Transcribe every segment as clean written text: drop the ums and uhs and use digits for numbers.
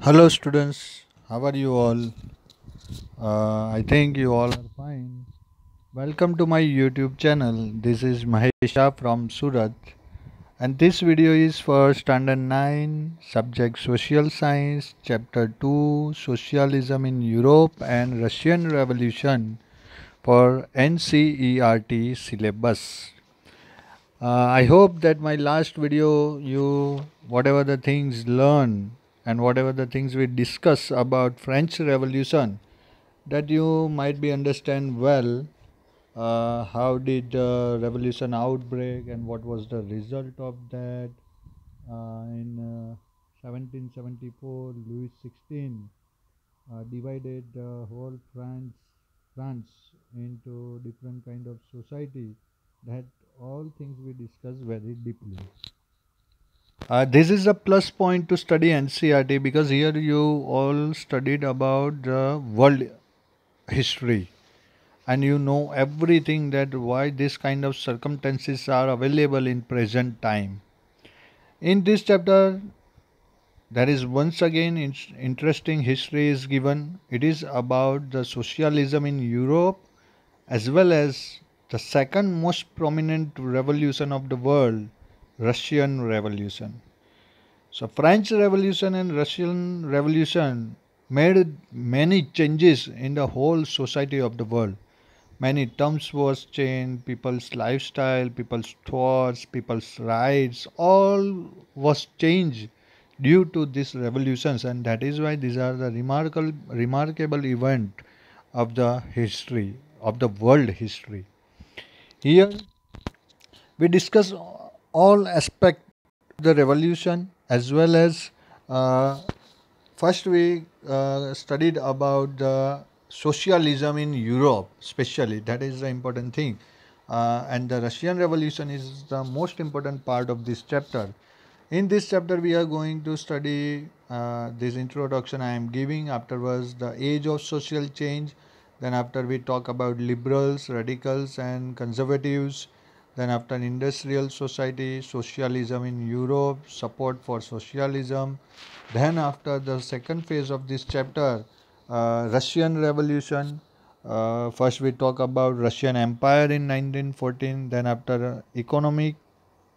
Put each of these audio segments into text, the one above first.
Hello, students. How are you all? I think you all are fine. Welcome to my YouTube channel. This is Mahesha from Surat, and this video is for Standard 9, Subject Social Science, Chapter 2, Socialism in Europe and Russian Revolution for NCERT syllabus. I hope that my last video, whatever the things learn and whatever the things we discuss about French Revolution, that you might be understand well. How did the revolution outbreak and what was the result of that? In 1774, Louis XVI divided the whole France into different kind of society. That all things we discuss very deeply. This is a plus point to study NCRT because here you all studied about the world history and you know everything that why this kind of circumstances are available in present time. In this chapter, there is once again interesting history is given. It is about the socialism in Europe as well as the second most prominent revolution of the world, Russian Revolution. So French Revolution and Russian Revolution made many changes in the whole society of the world. Many terms was changed, people's lifestyle, people's thoughts, people's rights, all was changed due to these revolutions, and that is why these are the remarkable event of the history of the world history. Here we discuss all aspect of the revolution as well as uh, first we studied about the socialism in Europe, especially that is the important thing, and the Russian Revolution is the most important part of this chapter. In this chapter, we are going to study this introduction I am giving. Afterwards, the age of social change. Then, after we talk about liberals, radicals, and conservatives. Then, after industrial society, socialism in Europe, support for socialism. Then, after the second phase of this chapter, Russian Revolution. First, we talk about Russian Empire in 1914. Then, after economy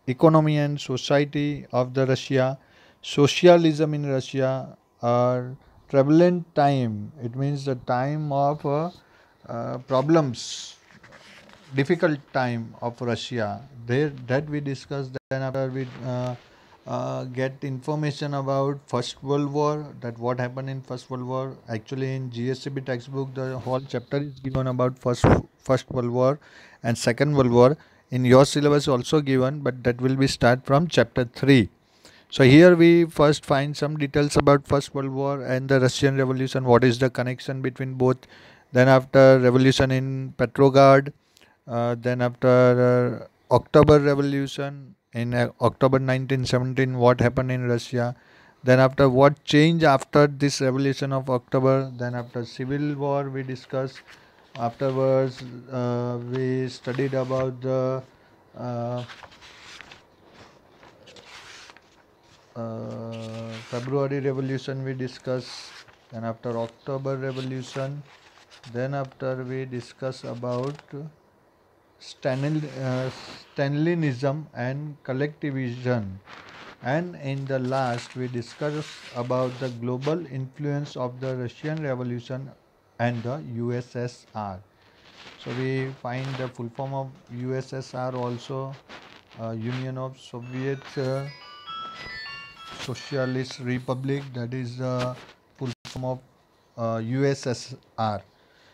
and society of the Russia, socialism in Russia, are turbulent time. It means the time of problems, difficult time of Russia. There that we discussed. Then after we get information about First World War, that what happened in First World War. Actually, in GSCB textbook, the whole chapter is given about First World War and Second World War. In your syllabus also given, but that will be start from chapter 3. So here we first find some details about First World War and the Russian Revolution. What is the connection between both? Then after revolution in Petrograd, then after October Revolution in October 1917, what happened in Russia? Then after what changed after this revolution of October? Then after Civil War we discussed. Afterwards we studied about the uh, February Revolution we discuss. Then after October Revolution, then after we discuss about Stalinism and collectivism, and in the last we discuss about the global influence of the Russian Revolution and the USSR. So we find the full form of USSR also, Union of Soviet Socialist Republic, that is the full form of USSR.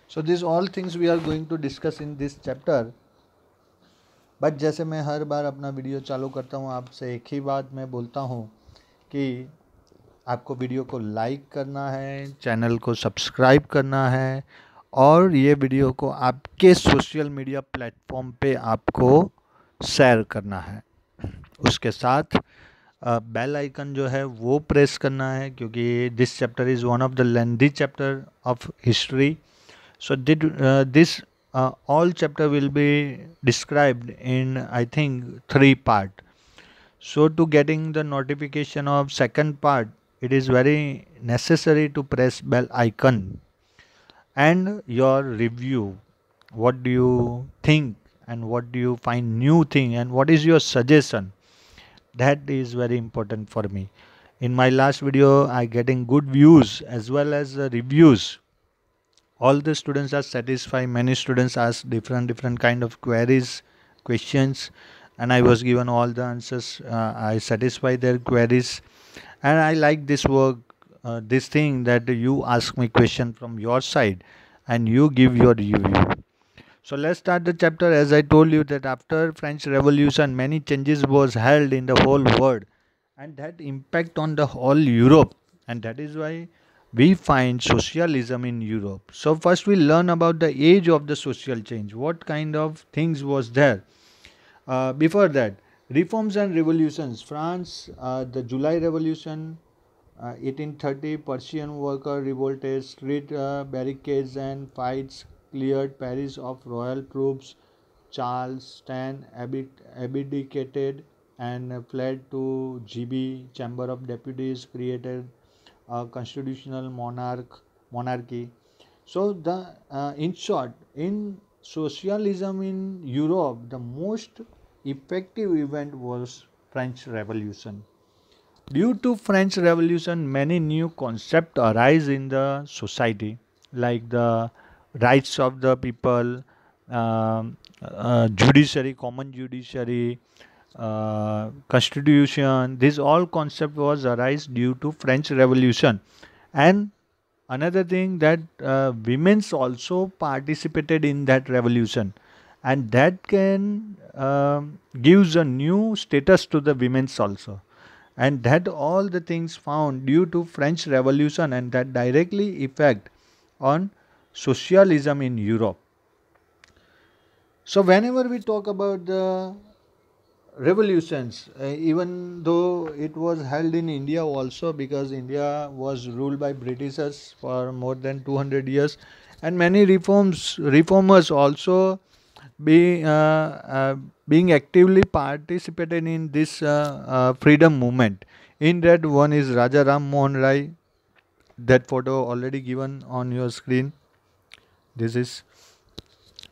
So these all things we are going to discuss in this chapter. But जैसे मैं हर बार अपना video चालू करता हूँ आपसे एक ही बात मैं बोलता हूँ कि आपको वीडियो को लाइक करना है, चैनल को सब्सक्राइब करना है और ये वीडियो को आपके सोशल मीडिया प्लेटफॉर्म पे आपको शेयर करना है। उसके साथ बेल आइकन जो है वो प्रेस करना है क्योंकि this chapter is one of the lengthy chapter of history. So this all chapter will be described in I think 3 part. So to getting the notification of second part, it is very necessary to press bell icon and your review. What do you think and what do you find new thing and what is your suggestion? That is very important for me. In my last video, I getting good views as well as reviews. All the students are satisfied. Many students ask different kind of queries, questions, and I was given all the answers. I satisfy their queries, and I like this work, this thing that you ask me question from your side, and you give your review. So let's start the chapter. As I told you that after French Revolution, many changes was held in the whole world, and that impact on the whole Europe, and that is why we find socialism in Europe. So first we learn about the age of the social change. What kind of things was there? Before that, reforms and revolutions. France, the July Revolution, 1830, Persian worker revolted, street barricades and fights cleared Paris of royal troops. Charles Stan abdicated and fled to GB, Chamber of Deputies, created a constitutional monarchy. So in short, in socialism in Europe, the most effective event was French Revolution. Due to French Revolution, many new concepts arise in the society, like the rights of the people, judiciary, common judiciary, constitution. This all concept was arise due to French Revolution, and another thing that women's also participated in that revolution, and that can gives a new status to the women's also, and that all the things found due to French Revolution, and that directly effect on socialism in Europe. So whenever we talk about the revolutions, even though it was held in India also, because India was ruled by Britishers for more than 200 years, and many reformers also being actively participated in this freedom movement. In that, one is Raja Ram Mohan Rai. That photo already given on your screen. This is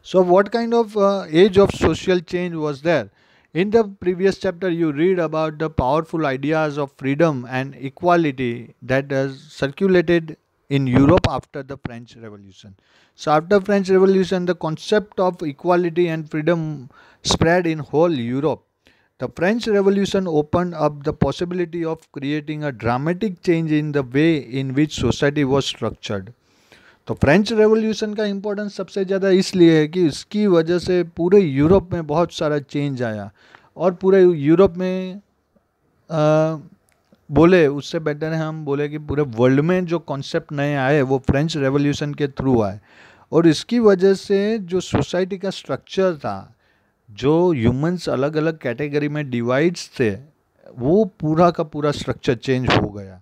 so. What kind of age of social change was there? In the previous chapter, you read about the powerful ideas of freedom and equality that has circulated in Europe after the French Revolution. So, after French Revolution, the concept of equality and freedom spread in whole Europe. The French Revolution opened up the possibility of creating a dramatic change in the way in which society was structured. तो French revolution का importance सबसे ज़्यादा इसलिए है कि इसकी वजह से पूरे यूरोप में बहुत सारा चेंज आया, और पूरे यूरोप में बोले उससे बेटर है हम बोले कि पूरे वर्ल्ड में जो कॉन्सेप्ट नए आए वो फ्रेंच रेवोल्यूशन के थ्रू आए, और इसकी वजह से जो सोसाइटी का स्ट्रक्चर था, जो ह्यूमंस अलग अलग कैटेगरी में डिवाइड्स थे, वो पूरा का पूरा स्ट्रक्चर चेंज हो गया.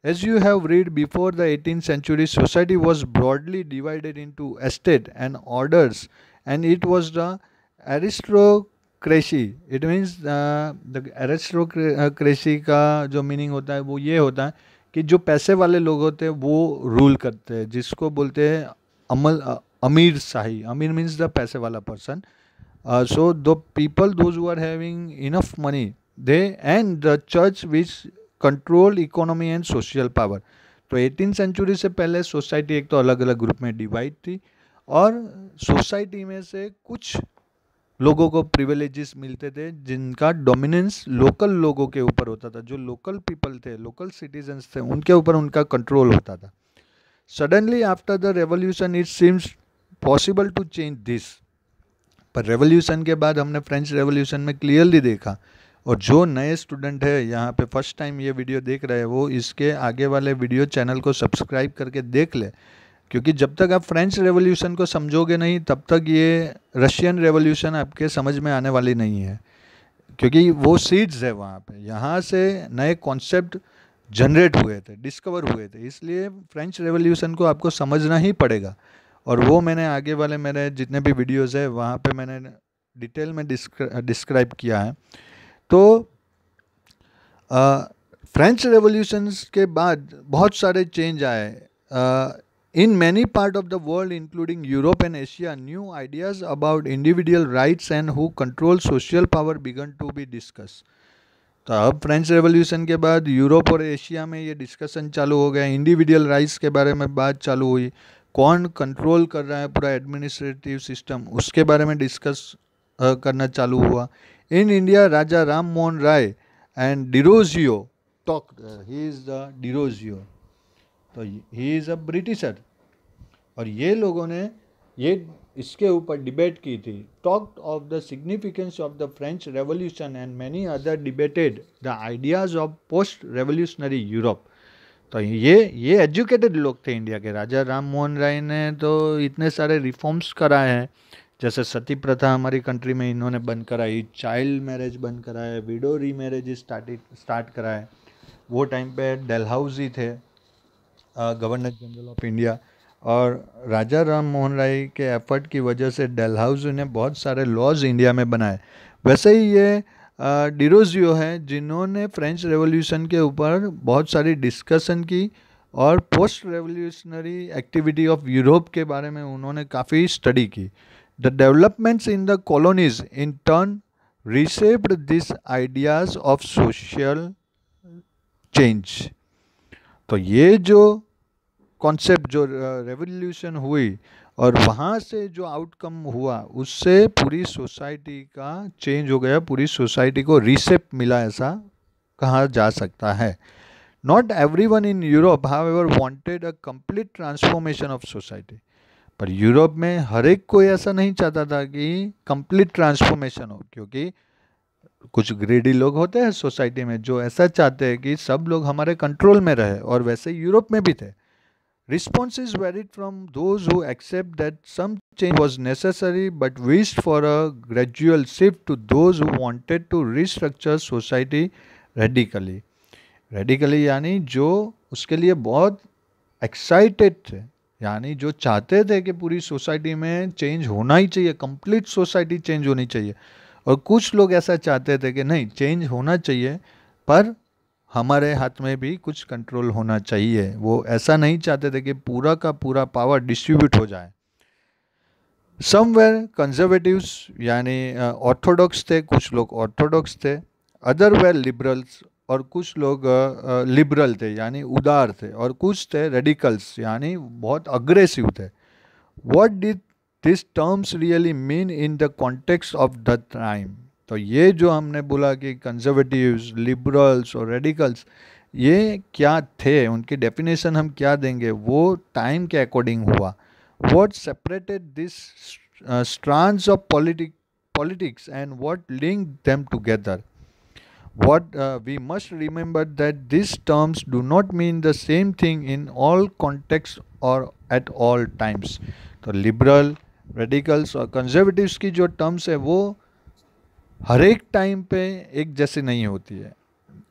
As you have read, before the 18th century, society was broadly divided into estate and orders, and it was the aristocracy. It means the aristocracy का जो मीनिंग होता है वो ये होता है कि जो पैसे वाले लोग होते हैं वो रूल करते हैं, जिसको बोलते हैं अमीर शाही. अमीर मीन्स द पैसे वाला person. So the people, those who are having enough money, they and the church which control economy and social power. तो 18 सेंचुरी से पहले सोसाइटी एक तो अलग अलग ग्रुप में डिवाइड थी, और सोसाइटी में से कुछ लोगों को प्रिविलेजेस मिलते थे जिनका डोमिनेंस लोकल लोगों के ऊपर होता था. जो लोकल पीपल थे, लोकल सिटीजन्स थे, उनके ऊपर उनका कंट्रोल होता था. Suddenly after the revolution it seems possible to change this. पर रेवोल्यूशन के बाद हमने फ्रेंच रेवोल्यूशन में क्लियरली देखा, और जो नए स्टूडेंट है यहाँ पे फर्स्ट टाइम ये वीडियो देख रहे हैं वो इसके आगे वाले वीडियो चैनल को सब्सक्राइब करके देख ले, क्योंकि जब तक आप फ्रेंच रेवोल्यूशन को समझोगे नहीं तब तक ये रशियन रेवोल्यूशन आपके समझ में आने वाली नहीं है, क्योंकि वो सीड्स है वहाँ पे. यहाँ से नए कॉन्सेप्ट जनरेट हुए थे, डिस्कवर हुए थे, इसलिए फ्रेंच रेवोल्यूशन को आपको समझना ही पड़ेगा. और वो मैंने आगे वाले मेरे जितने भी वीडियोज़ है वहाँ पर मैंने डिटेल में डिस्क्राइब किया है. तो फ्रेंच रेवोल्यूशन के बाद बहुत सारे चेंज आए। In many part of the world including Europe and Asia new ideas about individual rights and who control social power began to be discuss. तो अब फ्रेंच रेवोल्यूशन के बाद यूरोप और एशिया में ये डिस्कशन चालू हो गया, इंडिविजुअल राइट्स के बारे में बात चालू हुई, कौन कंट्रोल कर रहा है पूरा एडमिनिस्ट्रेटिव सिस्टम उसके बारे में डिस्कस करना चालू हुआ। In India Raja Ram Mohan Roy and Derozio talk, he is the Derozio, तो ही इज़ अ ब्रिटिशर, और ये लोगों ने ये इसके ऊपर डिबेट की थी। Talked of the significance of the French revolution and many other debated the ideas of post revolutionary Europe. तो ये एजुकेटेड लोग थे इंडिया के। राजा राम मोहन राय ने तो इतने सारे रिफॉर्म्स कराए हैं, जैसे सती प्रथा हमारी कंट्री में इन्होंने बंद कराई, चाइल्ड मैरिज बंद कराए, विडो री मैरिज स्टार्ट कराए। वो टाइम पे डेलहाउसी थे गवर्नर जनरल ऑफ इंडिया, और राजा राम मोहन राय के एफर्ट की वजह से डेलहाउसी ने बहुत सारे लॉज इंडिया में बनाए। वैसे ही ये डिरोजियो हैं जिन्होंने फ्रेंच रेवोल्यूशन के ऊपर बहुत सारी डिस्कशन की और post revolutionary activity of Europe के बारे में उन्होंने काफ़ी स्टडी की। The developments in the colonies in turn reshaped this ideas of social change. तो ये जो कॉन्सेप्ट जो रेवोल्यूशन हुई और वहाँ से जो आउटकम हुआ उससे पूरी सोसाइटी का चेंज हो गया, पूरी सोसाइटी को रीसेप मिला, ऐसा कहा जा सकता है। Not everyone in Europe however wanted a complete transformation of society, पर यूरोप में हर एक कोई ऐसा नहीं चाहता था कि कंप्लीट ट्रांसफॉर्मेशन हो, क्योंकि कुछ ग्रेडी लोग होते हैं सोसाइटी में जो ऐसा चाहते हैं कि सब लोग हमारे कंट्रोल में रहे, और वैसे यूरोप में भी थे। Responses varied from those who accept that some change was necessary but wished for a gradual shift to those who wanted to restructure society radically. Radically यानी जो उसके लिए बहुत एक्साइटेड थे, यानी जो चाहते थे कि पूरी सोसाइटी में चेंज होना ही चाहिए, कंप्लीट सोसाइटी चेंज होनी चाहिए। और कुछ लोग ऐसा चाहते थे कि नहीं, चेंज होना चाहिए पर हमारे हाथ में भी कुछ कंट्रोल होना चाहिए। वो ऐसा नहीं चाहते थे कि पूरा का पूरा पावर डिस्ट्रीब्यूट हो जाए। समवेयर कंजर्वेटिव्स यानी ऑर्थोडॉक्स थे, कुछ लोग ऑर्थोडॉक्स थे, अदर वेयर लिबरल्स, और कुछ लोग लिबरल थे यानी उदार थे, और कुछ थे रेडिकल्स यानी बहुत अग्रेसिव थे। What did this terms really mean in the context of the time? तो ये जो हमने बोला कि कंजर्वेटिव्स, लिबरल्स और रेडिकल्स, ये क्या थे, उनकी डेफिनेशन हम क्या देंगे, वो टाइम के अकॉर्डिंग हुआ। What separated this strands of politics and what linked them together? What we must remember that these terms do not mean the same thing in all contexts or at all times. तो liberal, radicals और conservatives की जो terms है वो हर एक time पे एक जैसी नहीं होती है।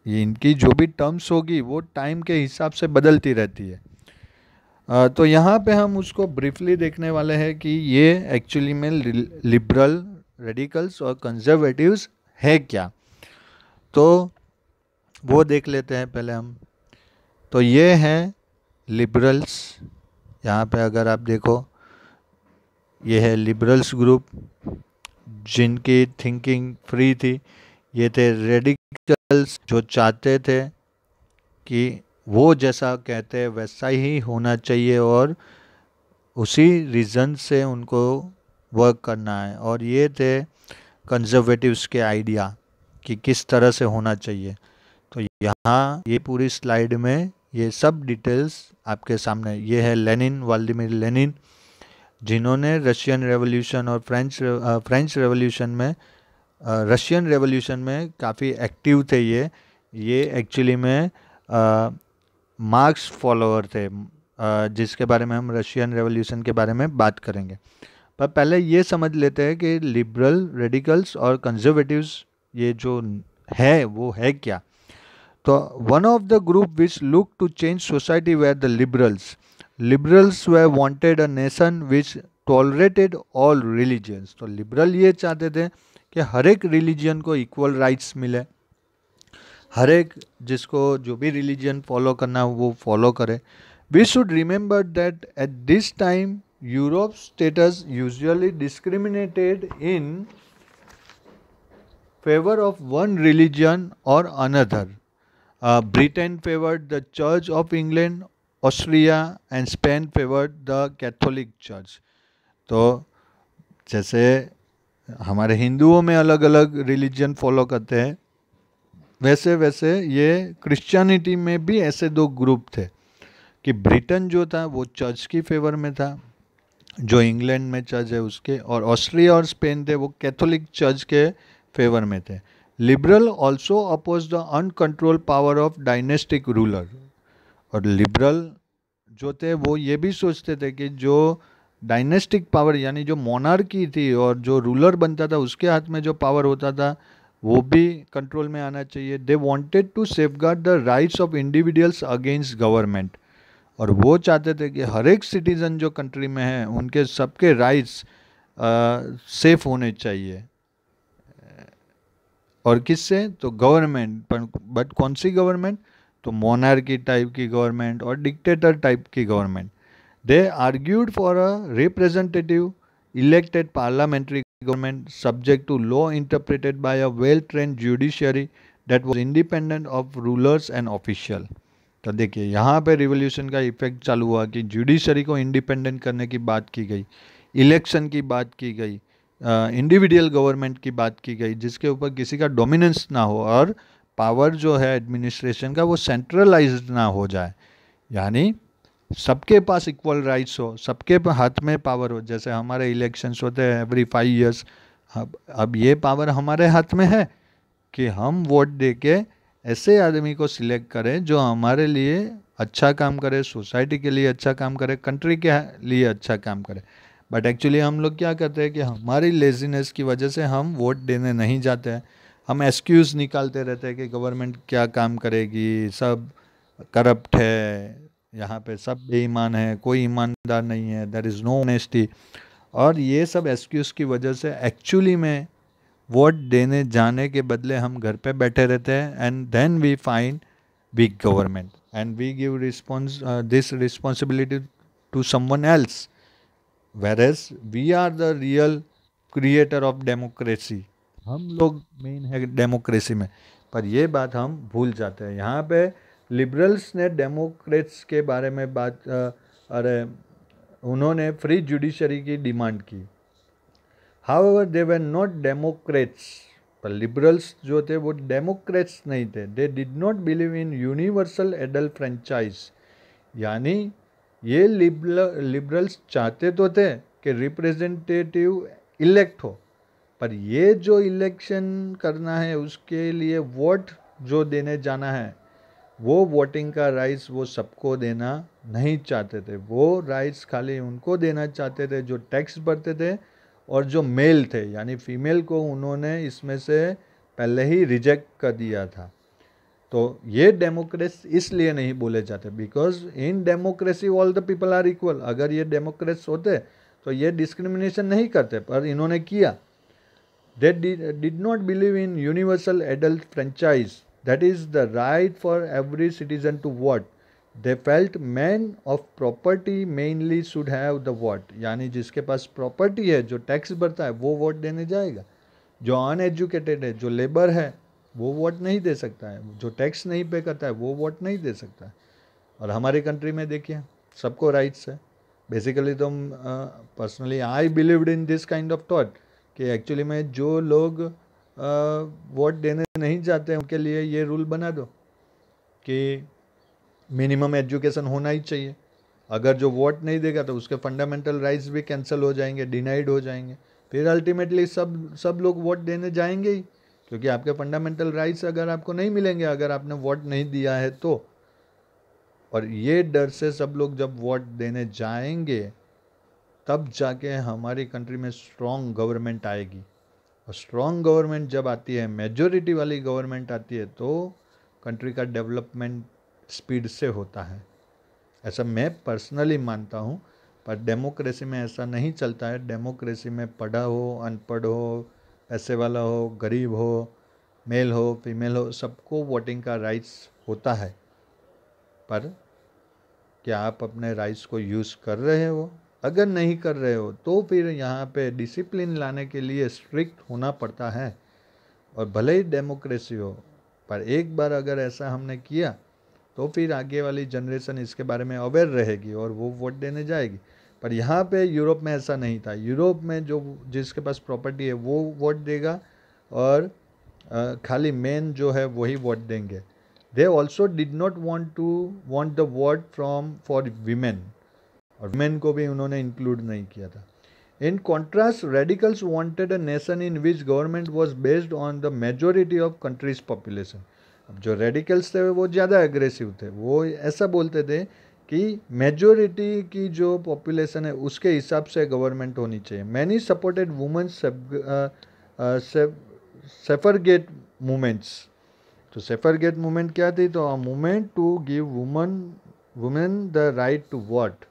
ये इनकी जो भी टर्म्स होगी वो टाइम के हिसाब से बदलती रहती है। तो यहाँ पे हम उसको ब्रीफली देखने वाले हैं कि ये एक्चुअली में लिबरल, रेडिकल्स और कंजर्वेटिव्स है क्या, तो वो देख लेते हैं पहले हम। तो ये हैं लिबरल्स, यहाँ पे अगर आप देखो ये है लिबरल्स ग्रुप जिनकी थिंकिंग फ्री थी। ये थे रेडिकल्स जो चाहते थे कि वो जैसा कहते हैं वैसा ही होना चाहिए और उसी रीज़न से उनको वर्क करना है। और ये थे कंजर्वेटिव्स के आइडिया कि किस तरह से होना चाहिए। तो यहाँ ये पूरी स्लाइड में ये सब डिटेल्स आपके सामने। ये है लेनिन, व्लादिमीर लेनिन, जिन्होंने रशियन रेवोल्यूशन और फ्रेंच रेवोल्यूशन में रशियन रेवोल्यूशन में काफ़ी एक्टिव थे। ये एक्चुअली में मार्क्स फॉलोअर थे, जिसके बारे में हम रशियन रेवोल्यूशन के बारे में बात करेंगे। पर पहले ये समझ लेते हैं कि लिबरल, रेडिकल्स और कंजर्वेटिव्स ये जो है वो है क्या। तो one of the group which look to change society where the liberals. Liberals they wanted a nation which tolerated all religions. तो लिबरल ये चाहते थे कि हर एक रिलीजियन को इक्वल राइट्स मिले, हर एक जिसको जो भी रिलीजन फॉलो करना है वो फॉलो करे. We should remember that at this time Europe states usually discriminated in favor of one religion or another. Britain favored the Church of England, Austria and Spain favored the Catholic Church. तो जैसे हमारे हिंदुओं में अलग अलग religion follow करते हैं, वैसे वैसे ये क्रिश्चियनिटी में भी ऐसे दो ग्रुप थे कि ब्रिटेन जो था वो चर्च की फेवर में था, जो इंग्लैंड में चर्च है उसके, और ऑस्ट्रिया और स्पेन थे वो कैथोलिक चर्च के फेवर में थे. Liberal also oppose the uncontrol power of dynastic ruler. और लिबरल जो थे वो ये भी सोचते थे कि जो डायनेस्टिक पावर यानी जो मोनार्की थी और जो रूलर बनता था उसके हाथ में जो पावर होता था वो भी कंट्रोल में आना चाहिए. They wanted to safeguard the rights of individuals against government. और वो चाहते थे कि हर एक सिटीज़न जो कंट्री में है उनके सबके राइट्स सेफ होने चाहिए. और किससे? तो गवर्नमेंट. बट कौन सी गवर्नमेंट? तो मोनार्की टाइप की गवर्नमेंट और डिक्टेटर टाइप की government. They argued for a representative elected parliamentary government subject to law interpreted by a well-trained judiciary that was independent of rulers and official. तो देखिए यहाँ पे revolution का effect चालू हुआ कि जुडिशरी को इंडिपेंडेंट करने की बात की गई, इलेक्शन की बात की गई, इंडिविजुअल गवर्नमेंट की बात की गई जिसके ऊपर किसी का डोमिनेंस ना हो और पावर जो है एडमिनिस्ट्रेशन का वो सेंट्रलाइज्ड ना हो जाए. यानी सबके पास इक्वल राइट्स हो, सबके हाथ में पावर हो. जैसे हमारे इलेक्शंस होते हैं एवरी 5 years. अब ये पावर हमारे हाथ में है कि हम वोट दे के ऐसे आदमी को सिलेक्ट करें जो हमारे लिए अच्छा काम करे, सोसाइटी के लिए अच्छा काम करे, कंट्री के लिए अच्छा काम करे. बट एक्चुअली हम लोग क्या करते हैं कि हमारी लेजीनेस की वजह से हम वोट देने नहीं जाते हैं. हम एक्सक्यूज़ निकालते रहते हैं कि गवर्नमेंट क्या काम करेगी, सब करप्ट है, यहाँ पे सब बेईमान है, कोई ईमानदार नहीं है, देयर इज़ नो ऑनेस्टी. और ये सब एक्सक्यूज़ की वजह से एक्चुअली में वोट देने जाने के बदले हम घर पे बैठे रहते हैं. And then we find weak government and we give this responsibility to someone else, whereas we are the real creator of democracy. हम लोग मेन है डेमोक्रेसी में. पर ये बात हम भूल जाते हैं. यहाँ पे लिबरल्स ने डेमोक्रेट्स के बारे में बात अरे उन्होंने फ्री जुडिशरी की डिमांड की. However they were not Democrats. पर लिबरल्स जो थे वो डेमोक्रेट्स नहीं थे. They did not believe in universal adult franchise. यानी ये लिबरल्स चाहते तो थे कि रिप्रेजेंटेटिव इलेक्ट हो, पर ये जो इलेक्शन करना है उसके लिए वोट जो देने जाना है वो वोटिंग का राइट्स वो सबको देना नहीं चाहते थे. वो राइट्स खाली उनको देना चाहते थे जो टैक्स भरते थे और जो मेल थे. यानी फीमेल को उन्होंने इसमें से पहले ही रिजेक्ट कर दिया था. तो ये डेमोक्रेट्स इसलिए नहीं बोले जाते because in democracy all the people are equal. अगर ये डेमोक्रेट्स होते तो ये डिस्क्रिमिनेशन नहीं करते, पर इन्होंने किया. They did not believe in universal adult franchise, that is the right for every citizen to vote. They felt men of property mainly should have the vote. यानी जिसके पास प्रॉपर्टी है, जो टैक्स भरता है वो वोट देने जाएगा. जो अनएजुकेटेड है, जो लेबर है, वो वोट नहीं दे सकता है. जो टैक्स नहीं पे करता है वो वोट नहीं दे सकता है. और हमारी कंट्री में देखिए सबको राइट्स है. बेसिकली तो personally I believed in this kind of thought कि एक्चुअली में जो लोग वोट देने नहीं चाहते उनके लिए ये रूल बना दो कि मिनिमम एजुकेशन होना ही चाहिए. अगर जो वोट नहीं देगा तो उसके फंडामेंटल राइट्स भी कैंसिल हो जाएंगे, डिनाइड हो जाएंगे. फिर अल्टीमेटली सब लोग वोट देने जाएंगे ही, क्योंकि आपके फंडामेंटल राइट्स अगर आपको नहीं मिलेंगे अगर आपने वोट नहीं दिया है तो. और ये डर से सब लोग जब वोट देने जाएंगे तब जाके हमारी कंट्री में स्ट्रॉन्ग गवर्नमेंट आएगी. और स्ट्रॉन्ग गवर्नमेंट जब आती है, मेजॉरिटी वाली गवर्नमेंट आती है, तो कंट्री का डेवलपमेंट स्पीड से होता है. ऐसा मैं पर्सनली मानता हूँ. पर डेमोक्रेसी में ऐसा नहीं चलता है. डेमोक्रेसी में पढ़ा हो, अनपढ़ हो, पैसे वाला हो, गरीब हो, मेल हो फीमेल हो सबको वोटिंग का राइट्स होता है, पर क्या आप अपने राइट्स को यूज़ कर रहे हो? अगर नहीं कर रहे हो तो फिर यहाँ पे डिसिप्लिन लाने के लिए स्ट्रिक्ट होना पड़ता है। और भले ही डेमोक्रेसी हो, पर एक बार अगर ऐसा हमने किया तो फिर आगे वाली जनरेशन इसके बारे में अवेयर रहेगी और वो वोट देने जाएगी। पर यहाँ पे यूरोप में ऐसा नहीं था। यूरोप में जो जिसके पास प्रॉपर्टी है वो वोट देगा, और खाली मेन जो है वही वोट देंगे। They also did not want the vote from for women, और वीमेन को भी उन्होंने इंक्लूड नहीं किया था। In contrast, radicals wanted a nation in which government was based on the majority of country's population. अब जो रेडिकल्स थे वो ज़्यादा एग्रेसिव थे। वो ऐसा बोलते थे कि मेजोरिटी की जो पॉपुलेशन है उसके हिसाब से गवर्नमेंट होनी चाहिए। Many supported women suffragette movements. तो सेफरगेट मूवमेंट क्या थी? तो a movement to give women the right to vote.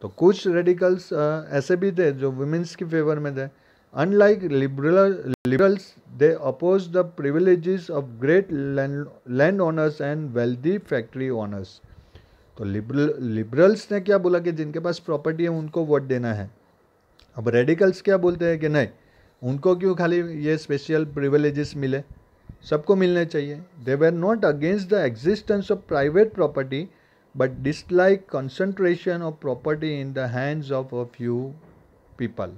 तो कुछ रेडिकल्स ऐसे भी थे जो वुमेन्स की फेवर में थे। Unlike liberals, they oppose the privileges of great land owners and wealthy factory owners. तो लिबरल्स ने क्या बोला कि जिनके पास प्रॉपर्टी है उनको वोट देना है। अब रेडिकल्स क्या बोलते हैं कि नहीं, उनको क्यों खाली ये स्पेशल प्रिविलेजेस मिले, सबको मिलने चाहिए। They were not against the existence of private property but dislike concentration of property in the hands of a few people।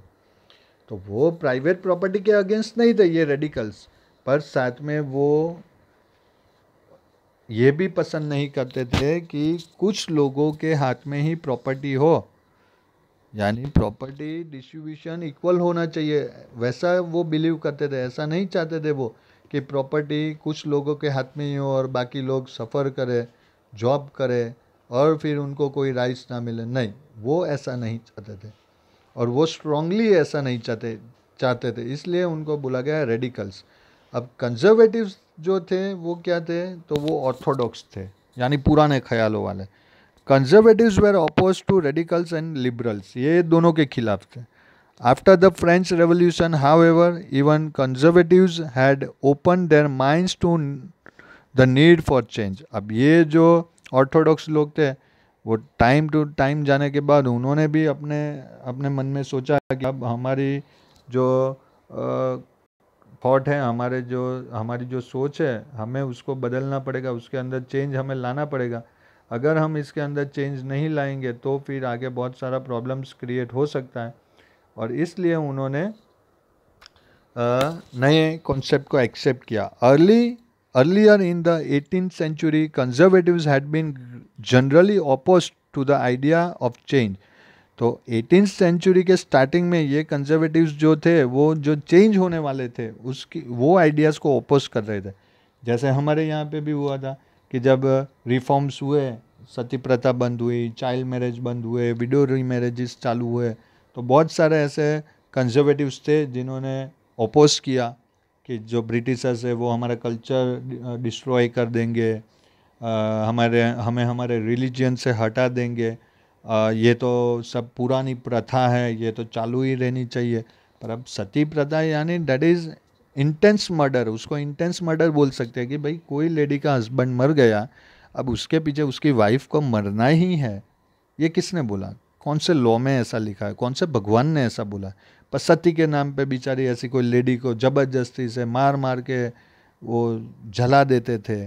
तो वो प्राइवेट प्रॉपर्टी के अगेंस्ट नहीं थे ये रेडिकल्स, पर साथ में वो ये भी पसंद नहीं करते थे कि कुछ लोगों के हाथ में ही प्रॉपर्टी हो, यानी प्रॉपर्टी डिस्ट्रीब्यूशन इक्वल होना चाहिए, वैसा वो बिलीव करते थे। ऐसा नहीं चाहते थे वो कि प्रॉपर्टी कुछ लोगों के हाथ में ही हो और बाकी लोग सफ़र करें, जॉब करें और फिर उनको कोई राइट्स ना मिले। नहीं, वो ऐसा नहीं चाहते थे, और वो स्ट्रांगली ऐसा नहीं चाहते थे, इसलिए उनको बोला गया रेडिकल्स। अब कंजर्वेटिव्स जो थे वो क्या थे? तो वो ऑर्थोडॉक्स थे, यानी पुराने ख्यालों वाले। Conservatives were oppose to radicals and liberals, ये दोनों के खिलाफ थे। After the French revolution however, even conservatives had open their minds to the need for change. अब ये जो ऑर्थोडॉक्स लोग थे वो टाइम टू टाइम जाने के बाद उन्होंने भी अपने अपने मन में सोचा कि अब हमारी जो थॉट है, हमारी जो सोच है, हमें उसको बदलना पड़ेगा, उसके अंदर चेंज हमें लाना पड़ेगा। अगर हम इसके अंदर चेंज नहीं लाएंगे तो फिर आगे बहुत सारा प्रॉब्लम्स क्रिएट हो सकता है। और इसलिए उन्होंने नए कॉन्सेप्ट को एक्सेप्ट किया। Earlier in the 18th century, conservatives had been generally opposed to the idea of change। तो 18th सेंचुरी के स्टार्टिंग में ये कंजर्वेटिव्स जो थे वो जो चेंज होने वाले थे उसकी वो आइडियाज़ को ओपोज कर रहे थे। जैसे हमारे यहाँ पे भी हुआ था कि जब रिफॉर्म्स हुए, सती प्रथा बंद हुई, चाइल्ड मैरिज बंद हुए, विडो रीमैरेजेस चालू हुए, तो बहुत सारे ऐसे कंजर्वेटिव्स थे जिन्होंने ओपोज किया कि जो ब्रिटिशर्स है वो हमारा कल्चर डिस्ट्रॉय कर देंगे, हमें हमारे रिलीजन से हटा देंगे, ये तो सब पुरानी प्रथा है, ये तो चालू ही रहनी चाहिए। पर अब सती प्रथा यानी दैट इज़ इंटेंस मर्डर, उसको इंटेंस मर्डर बोल सकते हैं कि भाई कोई लेडी का हस्बैंड मर गया, अब उसके पीछे उसकी वाइफ को मरना ही है। ये किसने बोला? कौन से लॉ में ऐसा लिखा है? कौन से भगवान ने ऐसा बोला? पर सती के नाम पे बेचारी ऐसी कोई लेडी को ज़बरदस्ती से मार मार के वो जला देते थे।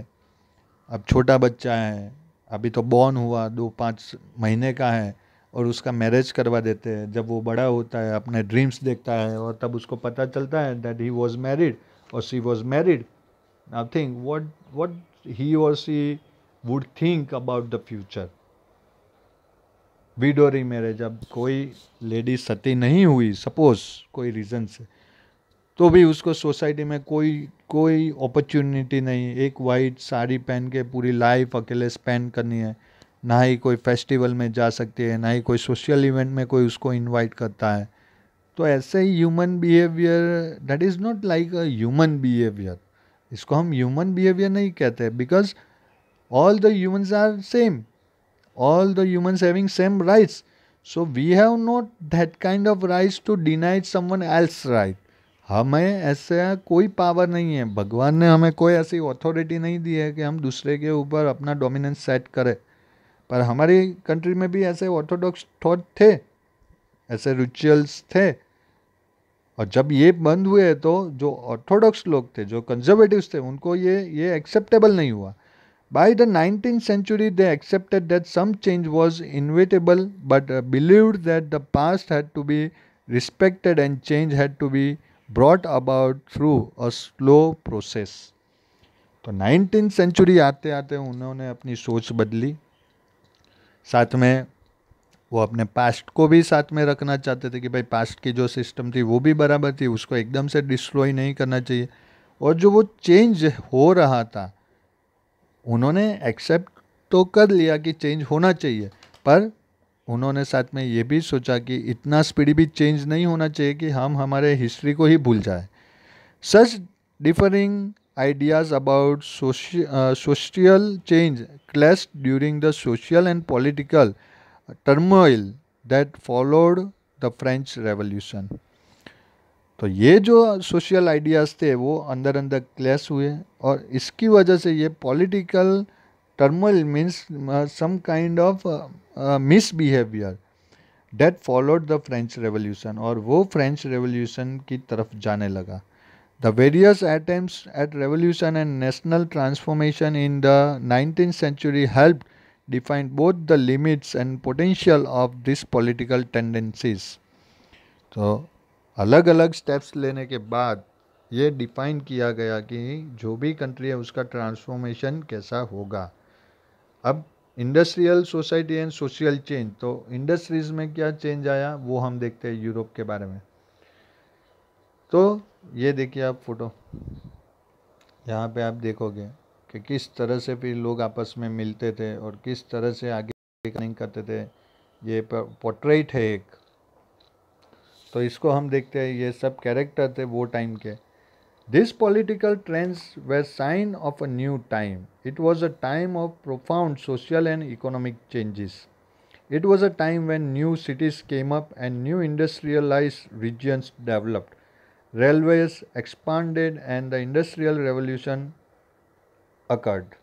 अब छोटा बच्चा है, अभी तो बॉर्न हुआ, 2-5 महीने का है, और उसका मैरिज करवा देते हैं। जब वो बड़ा होता है, अपने ड्रीम्स देखता है, और तब उसको पता चलता है दैट ही वॉज मैरिड और she was married. Now think what he और she would think about the future. Widow remarriage, अब कोई लेडी सती नहीं हुई सपोज कोई रीज़न से, तो भी उसको सोसाइटी में कोई अपॉर्चुनिटी नहीं, एक वाइट साड़ी पहन के पूरी लाइफ अकेले स्पेंड करनी है, ना ही कोई फेस्टिवल में जा सकती है, ना ही कोई सोशल इवेंट में कोई उसको इनवाइट करता है। तो ऐसे ही human behaviour, that is not like a human behaviour. इसको हम ह्यूमन बिहेवियर नहीं कहते, because all the humans are same, all the humans having same rights, so we have not that kind of rights to deny someone else right। हमें ऐसा कोई power नहीं है, भगवान ने हमें कोई ऐसी अथॉरिटी नहीं दी है कि हम दूसरे के ऊपर अपना डोमिनेंस सेट करें। पर हमारी कंट्री में भी ऐसे ऑर्थोडॉक्स थॉट थे, ऐसे रिचुअल्स थे, और जब ये बंद हुए तो जो ऑर्थोडॉक्स लोग थे, जो कंजर्वेटिव्स थे, उनको ये एक्सेप्टेबल नहीं हुआ। By the 19th century, they accepted that some change was inevitable, but believed that the past had to be respected and change had to be brought about through a slow process. तो 19th century आते आते उन्होंने अपनी सोच बदली। साथ में वो अपने पास्ट को भी साथ में रखना चाहते थे कि भाई पास्ट की जो सिस्टम थी वो भी बराबर थी, उसको एकदम से डिस्ट्रॉय नहीं करना चाहिए। और जो वो चेंज हो रहा था, उन्होंने एक्सेप्ट तो कर लिया कि चेंज होना चाहिए, पर उन्होंने साथ में ये भी सोचा कि इतना स्पीडी भी चेंज नहीं होना चाहिए कि हम हमारे हिस्ट्री को ही भूल जाए। सच differing ideas about social change clashed during the social and political turmoil that followed the French Revolution. तो ये जो सोशल आइडियाज़ थे वो अंदर अंदर क्लैश हुए, और इसकी वजह से ये political turmoil means some kind of misbehaviour that followed the French revolution, और वो फ्रेंच रेवोल्यूशन की तरफ जाने लगा। The various attempts at revolution and national transformation in the 19th century helped define both the limits and potential of these political tendencies. तो अलग अलग steps लेने के बाद ये डिफाइन किया गया कि जो भी कंट्री है उसका ट्रांसफॉर्मेशन कैसा होगा। अब industrial society and social change, तो इंडस्ट्रीज में क्या चेंज आया वो हम देखते हैं यूरोप के बारे में। तो ये देखिए आप फोटो, यहाँ पे आप देखोगे कि किस तरह से फिर लोग आपस में मिलते थे और किस तरह से आगे प्लानिंग करते थे। ये पोर्ट्रेट है एक, तो इसको हम देखते हैं, ये सब कैरेक्टर थे वो टाइम के। These political trends were sign of a new time. It was a time of profound social and economic changes. It was a time when new cities came up and new industrialized regions developed. Railways expanded and the industrial revolution occurred.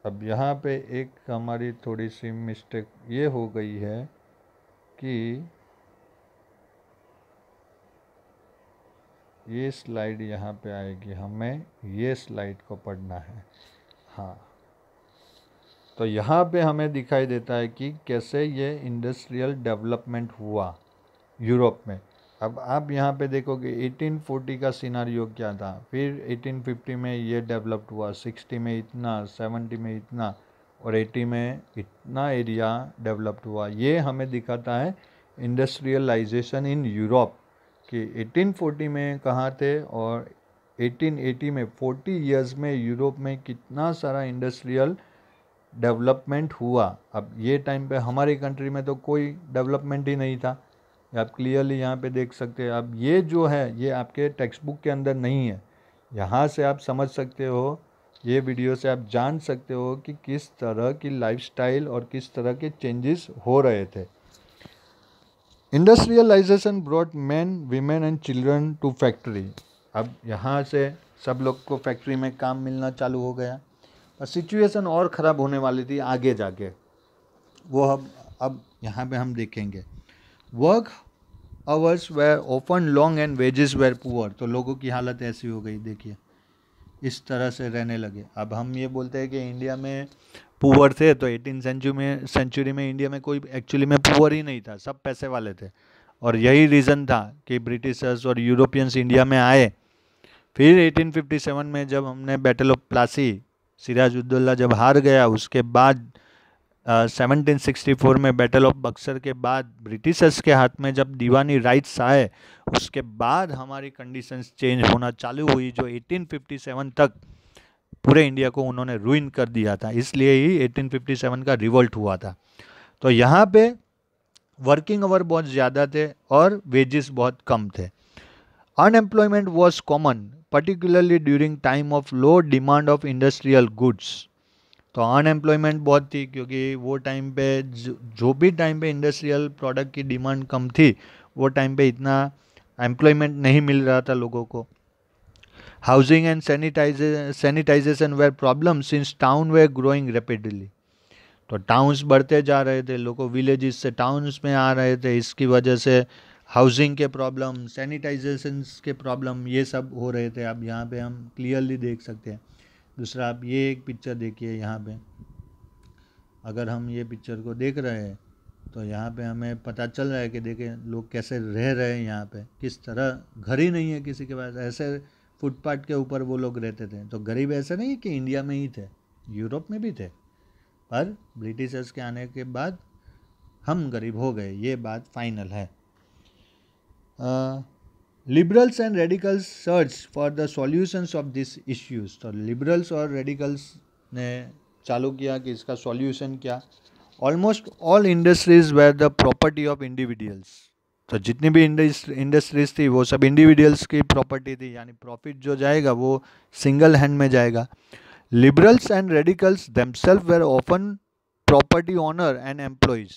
अब यहाँ पे एक हमारी थोड़ी सी mistake ये हो गई है कि ये स्लाइड यहाँ पे आएगी, हमें ये स्लाइड को पढ़ना है। हाँ, तो यहाँ पे हमें दिखाई देता है कि कैसे ये इंडस्ट्रियल डेवलपमेंट हुआ यूरोप में। अब आप यहाँ पे देखोगे 1840 का सिनारियो क्या था, फिर 1850 में ये डेवलप्ड हुआ, 60 में इतना, 70 में इतना, और 80 में इतना एरिया डेवलप्ड हुआ। ये हमें दिखाता है इंडस्ट्रियलाइजेशन इन यूरोप कि 1840 में कहाँ थे और 1880 में 40 इयर्स में यूरोप में कितना सारा इंडस्ट्रियल डेवलपमेंट हुआ। अब ये टाइम पे हमारी कंट्री में तो कोई डेवलपमेंट ही नहीं था, आप क्लियरली यहाँ पे देख सकते हैं। अब ये जो है ये आपके टेक्स्ट बुक के अंदर नहीं है, यहाँ से आप समझ सकते हो, ये वीडियो से आप जान सकते हो कि किस तरह की लाइफस्टाइल और किस तरह के चेंजेस हो रहे थे। Industrialisation brought man, women and children to factory. अब यहाँ से सब लोग को फैक्ट्री में काम मिलना चालू हो गया, और सिचुएशन और ख़राब होने वाली थी आगे जाके, वो अब यहाँ पे हम देखेंगे। Work hours were open long and wages were poor. तो लोगों की हालत ऐसी हो गई, देखिए इस तरह से रहने लगे। अब हम ये बोलते हैं कि इंडिया में पुअर थे, तो 18th सेंचुरी में इंडिया में कोई एक्चुअली में पुअर ही नहीं था, सब पैसे वाले थे। और यही रीज़न था कि ब्रिटिशर्स और यूरोपियंस इंडिया में आए। फिर 1857 में जब हमने बैटल ऑफ प्लासी, सिराजुद्दौला जब हार गया, उसके बाद 1764 में बैटल ऑफ बक्सर के बाद ब्रिटिशर्स के हाथ में जब दीवानी राइट्स आए, उसके बाद हमारी कंडीशंस चेंज होना चालू हुई, जो 1857 तक पूरे इंडिया को उन्होंने रूइन कर दिया था। इसलिए ही 1857 का रिवोल्ट हुआ था। तो यहाँ पे वर्किंग आवर बहुत ज़्यादा थे और वेजेस बहुत कम थे। Unemployment was common, particularly during time of low demand of industrial goods. तो अनएम्प्लॉयमेंट बहुत थी, क्योंकि वो टाइम पे जो भी टाइम पे इंडस्ट्रियल प्रोडक्ट की डिमांड कम थी, वो टाइम पे इतना एम्प्लॉयमेंट नहीं मिल रहा था लोगों को। Housing and sanitisation were problem since town were growing rapidly. तो टाउन्स बढ़ते जा रहे थे, लोगों विलेजेस से टाउन्स में आ रहे थे, इसकी वजह से हाउसिंग के प्रॉब्लम, सैनिटाइजेशन के प्रॉब्लम, ये सब हो रहे थे। अब यहाँ पे हम क्लियरली देख सकते हैं। दूसरा, आप ये एक पिक्चर देखिए यहाँ पे, अगर हम ये पिक्चर को देख रहे हैं तो यहाँ पे हमें पता चल रहा है कि देखें लोग कैसे रह रहे हैं यहाँ पे, किस तरह घर ही नहीं है किसी के पास, ऐसे फुटपाथ के ऊपर वो लोग रहते थे। तो गरीब ऐसा नहीं है कि इंडिया में ही थे, यूरोप में भी थे, पर ब्रिटिशर्स के आने के बाद हम गरीब हो गए, ये बात फाइनल है। Liberals and radicals search for the solutions of this issues. तो लिबरल्स और रेडिकल्स ने चालू किया कि इसका सॉल्यूशन क्या। Almost all industries were the property of individuals. तो जितनी भी इंडस्ट्रीज थी वो सब इंडिविजुअल्स की प्रॉपर्टी थी, यानी प्रॉफिट जो जाएगा वो सिंगल हैंड में जाएगा। Liberals and radicals themselves were often property owner and employees.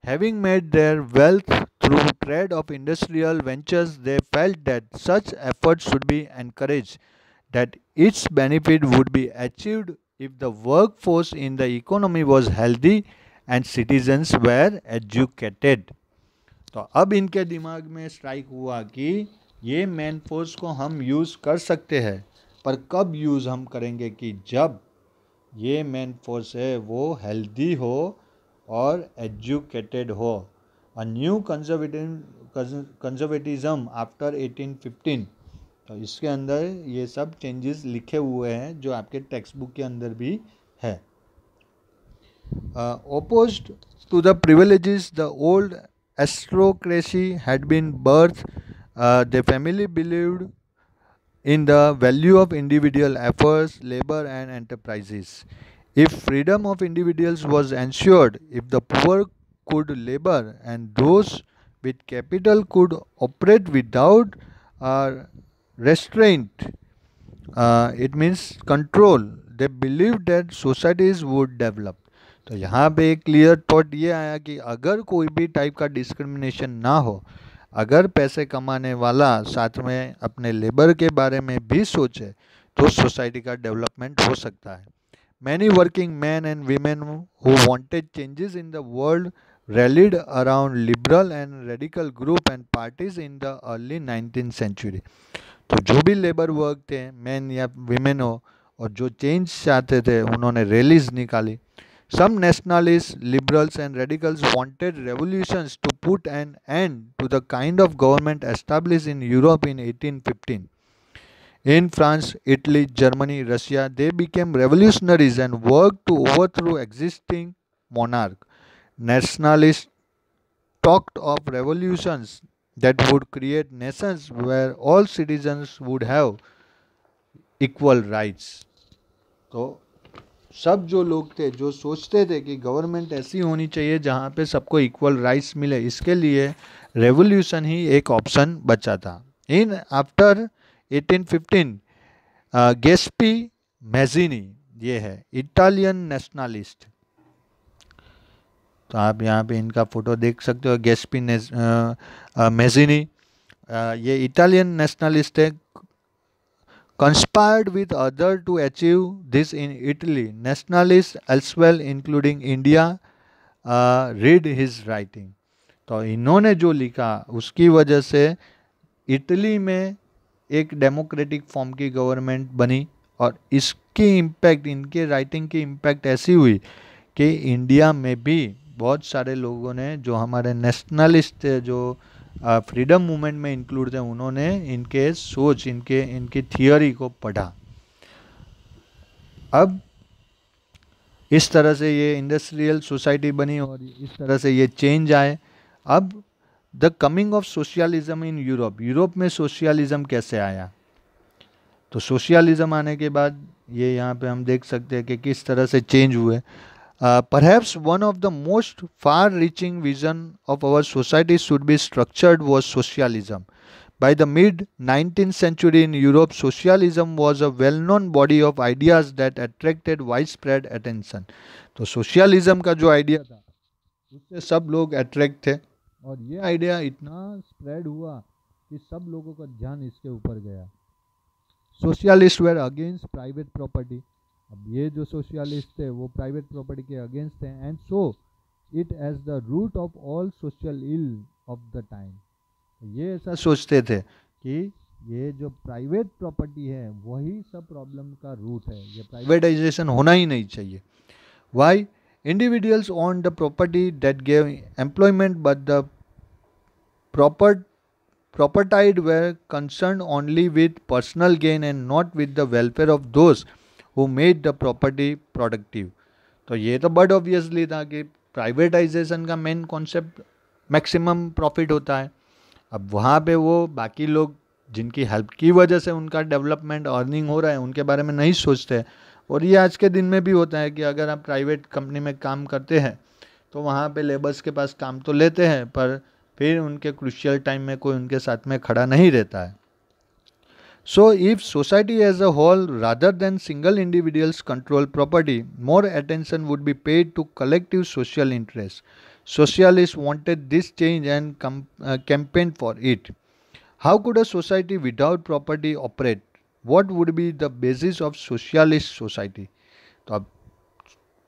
Having made their wealth through trade of industrial ventures, they felt that such efforts should be encouraged, that its benefit would be achieved if the workforce in the economy was healthy and citizens were educated. तो अब इनके दिमाग में strike हुआ कि ये man force को हम यूज़ कर सकते हैं, पर कब यूज़ हम करेंगे कि जब ये मैन फोर्स है वो हेल्दी हो और एजुकेटेड हो। A new conservatism after 1815। तो इसके अंदर ये सब चेंजेस लिखे हुए हैं जो आपके टेक्स्ट बुक के अंदर भी है। Opposed to the privileges the old aristocracy had been birthed, the family believed in the value of individual efforts, labor, and enterprises. If freedom of individuals was ensured, if the poor could labor and those with capital could operate without restraint, it means control, they believed that societies would develop. तो यहाँ पे एक clear thought ये आया कि अगर कोई भी टाइप का डिस्क्रिमिनेशन ना हो, अगर पैसे कमाने वाला साथ में अपने लेबर के बारे में भी सोचे, तो सोसाइटी का डेवलपमेंट हो सकता है। Many working man and women who wanted changes in the world rallied around liberal and radical group and parties in the early 19th century. तो जो भी लेबर वर्क थे, मैन या वीमेन हो, और जो चेंज चाहते थे, उन्होंने रैलीज निकाली। Some nationalists, liberals and radicals wanted revolutions to put an end to the kind of government established in Europe in 1815. In France, Italy, Germany, Russia, they became revolutionaries and worked to overthrow existing monarch. Nationalists talked of revolutions that would create nations where all citizens would have equal rights. तो सब जो लोग थे जो सोचते थे कि government ऐसी होनी चाहिए जहाँ पे सबको इक्वल राइट्स मिले, इसके लिए रेवोल्यूशन ही एक ऑप्शन बचा था। इन आफ्टर 1815 गेस्पी मैजिनी, ये है इटालियन नेशनलिस्ट। तो आप यहाँ पे इनका फोटो देख सकते हो, गेस्पी मैजिनी, ये इटालियन नेशनलिस्ट है। Conspired with others to achieve this in Italy. Nationalists elsewhere, including India, read his writing. तो इन्होंने जो लिखा उसकी वजह से इटली में एक डेमोक्रेटिक फॉर्म की गवर्नमेंट बनी, और इसकी इम्पैक्ट, इनके राइटिंग की इम्पैक्ट ऐसी हुई कि इंडिया में भी बहुत सारे लोगों ने, जो हमारे नेशनलिस्ट थे, जो फ्रीडम मूवमेंट में इंक्लूड थे, उन्होंने इनके सोच, इनकी थियोरी को पढ़ा। अब इस तरह से ये इंडस्ट्रियल सोसाइटी बनी और इस तरह से ये चेंज आए। अब the coming of socialism in Europe, Europe में सोशलिज्म कैसे आया। तो सोशलिज्म आने के बाद ये यहाँ पे हम देख सकते हैं कि किस तरह से चेंज हुए। Perhaps one of the most far-reaching vision of our society should be structured was socialism. By the mid-19th century in Europe, socialism was a well-known body of ideas that attracted widespread attention. तो socialism का जो idea था उससे सब लोग attract थे, और ये आइडिया इतना स्प्रेड हुआ कि सब लोगों का ध्यान इसके ऊपर गया। Socialist were against private property. अब ये जो सोशलिस्ट थे वो प्राइवेट प्रॉपर्टी के अगेंस्ट थे, and so it as the root of all social ill of the time. ये ऐसा सोचते थे कि ये जो प्राइवेट प्रॉपर्टी है वही सब प्रॉब्लम का रूट है, ये प्राइवेटाइजेशन होना ही नहीं चाहिए। Why? Individuals own the property that gave employment, but the proper propertied were concerned only with personal gain and not with the welfare of those who made the property productive। तो ये तो but obviously था कि privatisation का main concept maximum profit होता है। अब वहाँ पे वो बाकी लोग जिनकी हेल्प की वजह से उनका डेवलपमेंट अर्निंग हो रहा है उनके बारे में नहीं सोचते। और ये आज के दिन में भी होता है कि अगर आप प्राइवेट कंपनी में काम करते हैं तो वहाँ पे लेबर्स के पास काम तो लेते हैं, पर फिर उनके क्रूशियल टाइम में कोई उनके साथ में खड़ा नहीं रहता है। So if society as a whole rather than single individuals control property, more attention would be paid to collective social interest. Socialists wanted this change and campaigned for it. How could a society without property operate? What would be the basis of socialist society? तो अब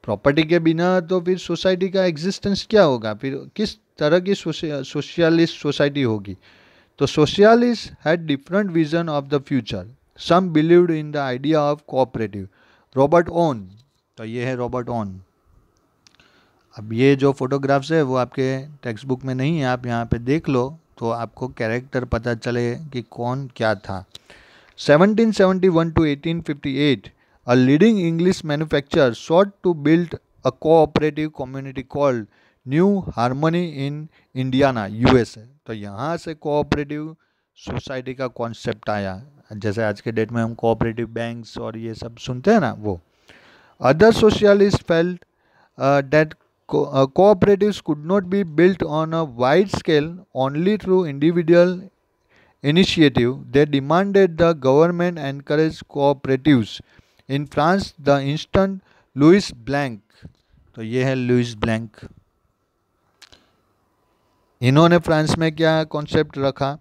property के बिना तो फिर society का existence क्या होगा, फिर किस तरह की सोशलिस्ट सोसाइटी होगी? तो socialist had different vision of the future. Some believed in the idea of cooperative. Robert Owen, तो ये है रॉबर्ट ओन। अब ये जो फोटोग्राफ्स है वो आपके टेक्स्ट बुक में नहीं है, आप यहाँ पे देख लो तो आपको कैरेक्टर पता चले कि कौन क्या था। 1771 to 1858, a leading English manufacturer sought to build a cooperative community called New Harmony in Indiana, USA। तो यहाँ से कोऑपरेटिव सोसाइटी का कॉन्सेप्ट आया, जैसे आज के डेट में हम कोऑपरेटिव बैंक्स और ये सब सुनते हैं ना वो। Other socialist felt that cooperatives could not be built on a wide scale only through individual initiative. They demanded the government encourage cooperatives. In France, the instant Louis Blanc, तो ये है लुइस ब्लैंक, इन्होंने France में क्या concept रखा?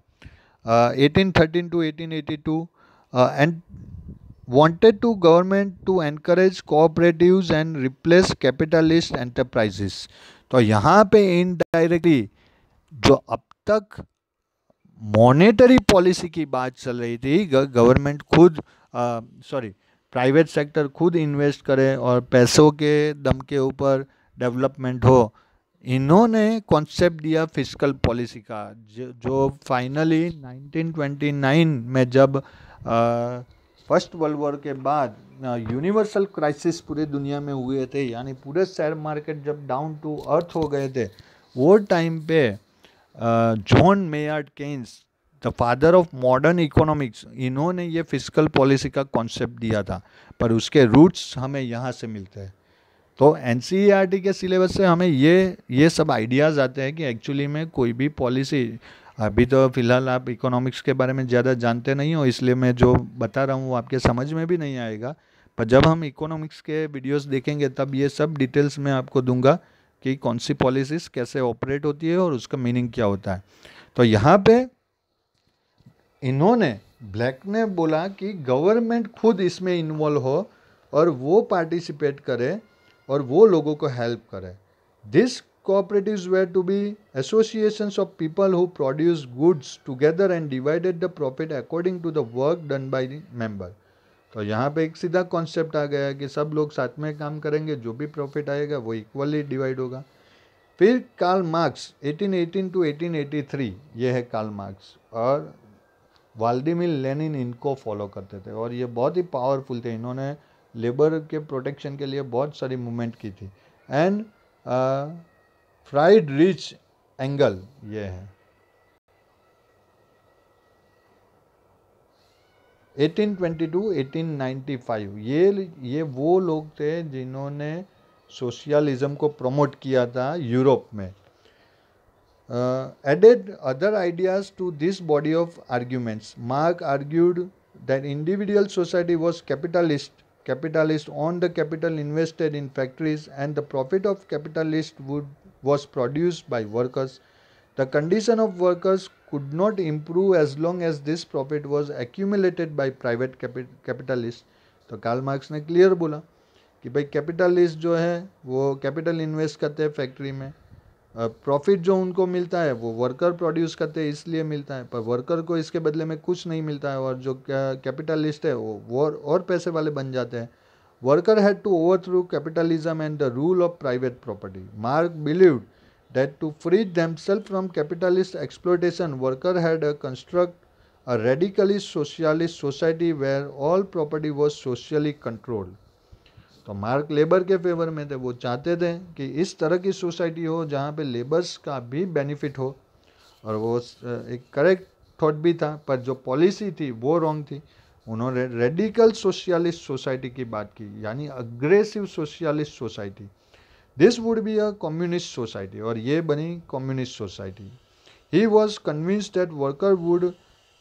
1813 to 1882 and wanted to government to encourage cooperatives and replace capitalist enterprises। तो यहाँ पे इनडायरेक्टली जो अब तक मॉनेटरी पॉलिसी की बात चल रही थी, गवर्नमेंट खुद प्राइवेट सेक्टर खुद इन्वेस्ट करे और पैसों के दम के ऊपर डेवलपमेंट हो, इन्होंने कॉन्सेप्ट दिया फिस्कल पॉलिसी का, जो फाइनली 1929 में जब फर्स्ट वर्ल्ड वॉर के बाद यूनिवर्सल क्राइसिस पूरे दुनिया में हुए थे, यानी पूरे शेयर मार्केट जब डाउन टू अर्थ हो गए थे, वो टाइम पे John Maynard Keynes, the father of modern economics, इन्होंने ये फिस्कल पॉलिसी का कॉन्सेप्ट दिया था, पर उसके रूट्स हमें यहाँ से मिलते हैं। तो एनसीईआरटी के सिलेबस से हमें ये सब आइडियाज़ आते हैं कि एक्चुअली में कोई भी पॉलिसी, अभी तो फिलहाल आप इकोनॉमिक्स के बारे में ज़्यादा जानते नहीं हो, इसलिए मैं जो बता रहा हूँ वो आपके समझ में भी नहीं आएगा, पर जब हम इकोनॉमिक्स के वीडियोस देखेंगे तब ये सब डिटेल्स मैं आपको दूंगा कि कौन सी पॉलिसीज़ कैसे ऑपरेट होती है और उसका मीनिंग क्या होता है। तो यहाँ पे इन्होंने, ब्लैक ने बोला कि गवर्नमेंट खुद इसमें इन्वॉल्व हो और वो पार्टिसिपेट करे और वो लोगों को हेल्प करे। This cooperatives were to be associations of people who produce goods together and divided the profit according to the work done by the member। तो यहाँ पे एक सीधा कॉन्सेप्ट आ गया कि सब लोग साथ में काम करेंगे, जो भी प्रॉफिट आएगा वो इक्वली डिवाइड होगा। फिर कार्ल मार्क्स 1818 to 1883, ये है कार्ल मार्क्स, और व्लादिमीर लेनिन इनको फॉलो करते थे और ये बहुत ही पावरफुल थे, इन्होंने लेबर के प्रोटेक्शन के लिए बहुत सारी मूवमेंट की थी। एंड फ्राइडरिच एंगल, ये है 1822-1895, ये वो लोग थे जिन्होंने सोशलिज्म को प्रमोट किया था यूरोप में। added other ideas to this body of arguments. Marx argued that individual society was capitalist. Capitalists owned the capital invested in factories and the profit of capitalists was produced by workers. The condition of workers could not improve as long as this profit was accumulated by private capitalists. तो Karl Marx ने clear बोला कि भाई capitalist जो है वो capital invest करते हैं फैक्ट्री में, प्रॉफिट जो उनको मिलता है वो वर्कर प्रोड्यूस करते हैं इसलिए मिलता है, पर वर्कर को इसके बदले में कुछ नहीं मिलता है, और जो कैपिटलिस्ट है वो और पैसे वाले बन जाते हैं. Worker had to overthrow capitalism and the rule of private property. Marx believed that to free themselves from capitalist exploitation, worker had to construct a radically socialist society where all property was socially controlled. तो mark labour के favour में थे, वो चाहते थे कि इस तरह की सोसाइटी हो जहाँ पे लेबर्स का भी बेनिफिट हो, और वो एक करेक्ट थॉट भी था, पर जो पॉलिसी थी वो रॉन्ग थी. उन्होंने रेडिकल सोशलिस्ट सोसाइटी की बात की, यानी aggressive socialist society. This would be a communist society, और ये बनी communist society. He was convinced that worker would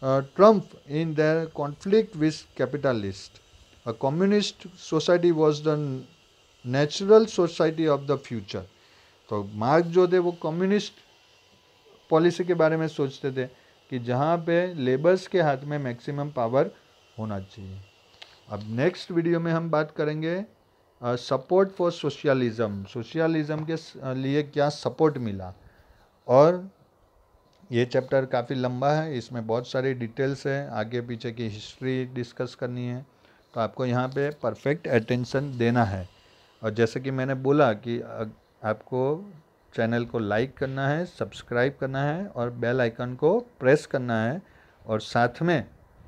Trump in their conflict with capitalist. A communist society was the natural society of the future. तो marks जो थे वो communist policy के बारे में सोचते थे कि जहाँ पे लेबर्स के हाथ में मैक्सिमम पावर होना चाहिए. अब नेक्स्ट वीडियो में हम बात करेंगे सपोर्ट फॉर सोशलिज्म. सोशलिज्म के लिए क्या सपोर्ट मिला, और ये चैप्टर काफ़ी लंबा है, इसमें बहुत सारी डिटेल्स है, आगे पीछे की हिस्ट्री डिस्कस करनी है, तो आपको यहाँ पे परफेक्ट अटेंशन देना है. और जैसे कि मैंने बोला कि आपको चैनल को लाइक करना है, सब्सक्राइब करना है और बेल आइकन को प्रेस करना है, और साथ में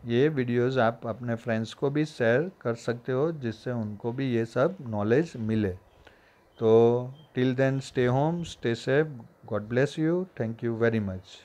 ये वीडियोस आप अपने फ्रेंड्स को भी शेयर कर सकते हो जिससे उनको भी ये सब नॉलेज मिले. तो till then stay home, stay safe, God bless you, thank you very much.